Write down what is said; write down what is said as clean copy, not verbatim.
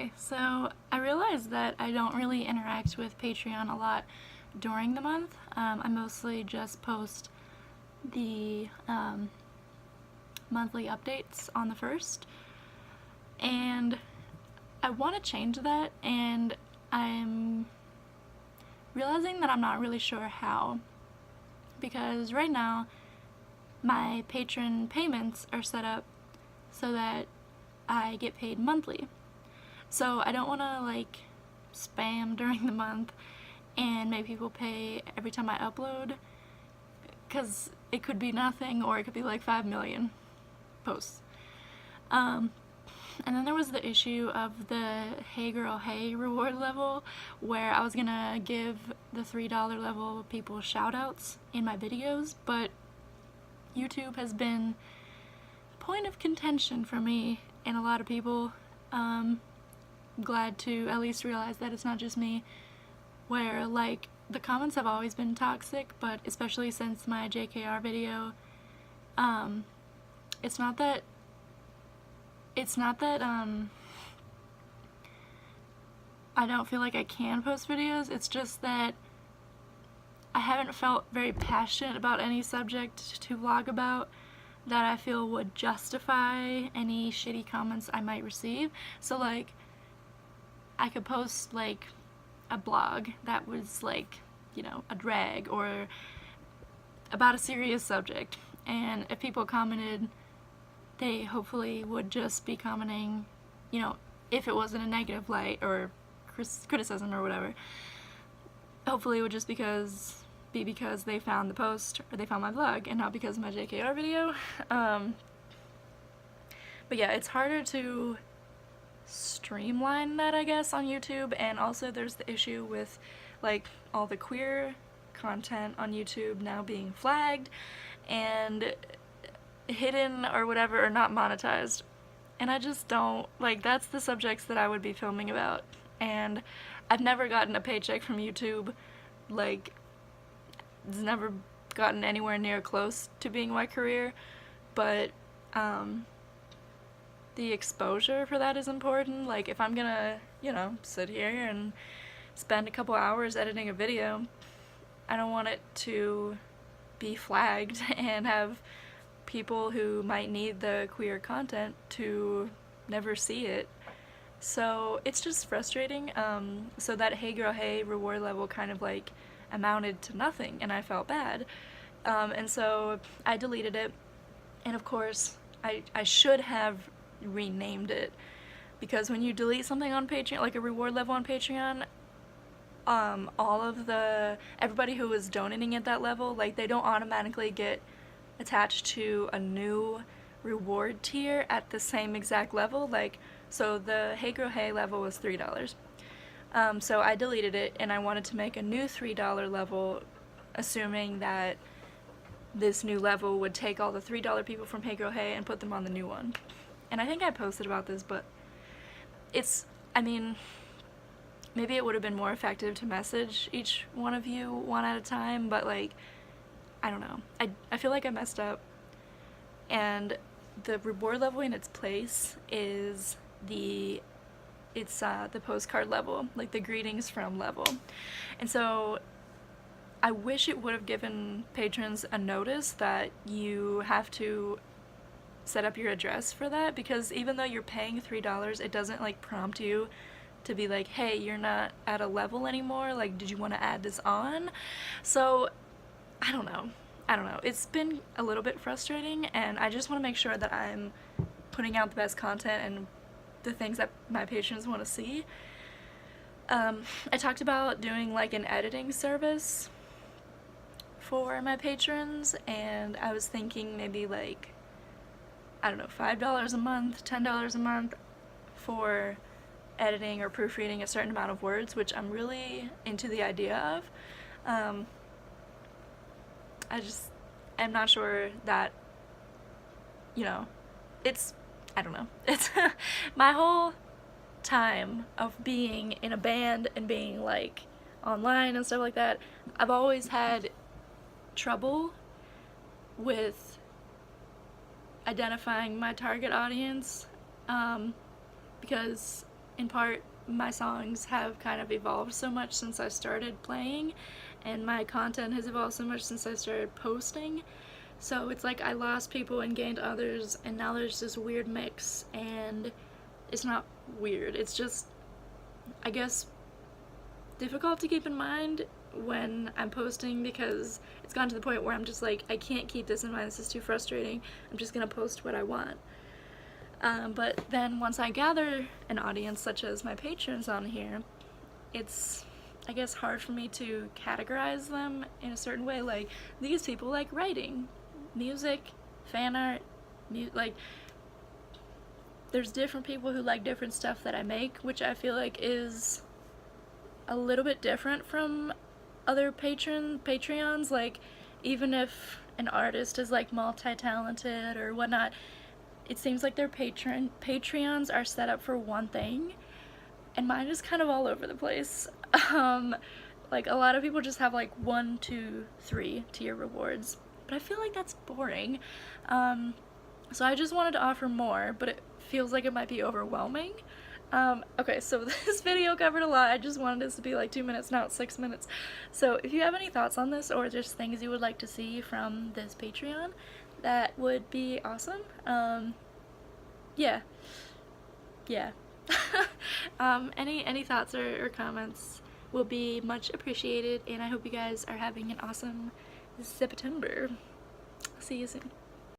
Okay, so I realized that I don't really interact with Patreon a lot during the month. I mostly just post the monthly updates on the 1st, and I want to change that, and I'm realizing that I'm not really sure how, because right now my patron payments are set up so that I get paid monthly. So I don't want to like spam during the month and make people pay every time I upload, because it could be nothing or it could be like 5 million posts. And then there was the issue of the Hey Girl Hey reward level, where I was gonna give the $3 level people shout outs in my videos, but YouTube has been a point of contention for me and a lot of people. Glad to at least realize that it's not just me, where like the comments have always been toxic, but especially since my JKR video, it's not that I don't feel like I can post videos, it's just that I haven't felt very passionate about any subject to vlog about that I feel would justify any shitty comments I might receive. So like, I could post like a blog that was like, you know, a drag or about a serious subject, and if people commented, they hopefully would just be commenting, you know, if it wasn't a negative light or criticism or whatever, hopefully it would just be because they found the post or they found my vlog and not because of my JKR video. But yeah, it's harder to streamline that, I guess, on YouTube, and also there's the issue with like all the queer content on YouTube now being flagged and hidden or whatever, or not monetized, and I just don't like, that's the subjects that I would be filming about, and I've never gotten a paycheck from YouTube. Like, it's never gotten anywhere near close to being my career, but the exposure for that is important. Like, if I'm gonna, you know, sit here and spend a couple hours editing a video, I don't want it to be flagged and have people who might need the queer content to never see it. So it's just frustrating. So that Hey Girl Hey reward level kind of like amounted to nothing, and I felt bad. And so I deleted it, and of course I should have renamed it, because when you delete something on Patreon, like a reward level on Patreon, all of everybody who was donating at that level, like, they don't automatically get attached to a new reward tier at the same exact level. Like, so the Hey Girl Hey level was $3. So I deleted it, and I wanted to make a new $3 level, assuming that this new level would take all the $3 people from Hey Girl Hey and put them on the new one. And I think I posted about this, but I mean, maybe it would have been more effective to message each one of you one at a time, but like, I don't know. I feel like I messed up, and the reward level in its place is the postcard level, like the greetings from level. And so I wish it would have given patrons a notice that you have to set up your address for that, because even though you're paying $3, it doesn't like prompt you to be like, hey, you're not at a level anymore, like, did you want to add this on? So I don't know. It's been a little bit frustrating, and I just want to make sure that I'm putting out the best content and the things that my patrons want to see. I talked about doing like an editing service for my patrons, and I was thinking maybe like, I don't know, $5 a month, $10 a month for editing or proofreading a certain amount of words, which I'm really into the idea of. I'm not sure that, you know, I don't know. It's my whole time of being in a band and being like online and stuff like that, I've always had trouble with identifying my target audience, because in part, my songs have kind of evolved so much since I started playing, and my content has evolved so much since I started posting. So it's like I lost people and gained others, and now there's this weird mix, and it's not weird, it's just, I guess, difficult to keep in mind when I'm posting, because it's gotten to the point where I'm just like, I can't keep this in mind, this is too frustrating, I'm just gonna post what I want. But then once I gather an audience such as my patrons on here, it's, I guess, hard for me to categorize them in a certain way. Like, these people like writing, music, fan art, like, there's different people who like different stuff that I make, which I feel like is a little bit different from other Patreons. Like, even if an artist is like multi-talented or whatnot, it seems like their Patreons are set up for one thing, and mine is kind of all over the place. Like, a lot of people just have like 1, 2, 3 tier rewards, but I feel like that's boring. So I just wanted to offer more, but it feels like it might be overwhelming. Okay, so this video covered a lot. I just wanted this to be like 2 minutes, now it's 6 minutes. So if you have any thoughts on this, or just things you would like to see from this Patreon, that would be awesome. Yeah. Any thoughts or comments will be much appreciated, and I hope you guys are having an awesome September. See you soon.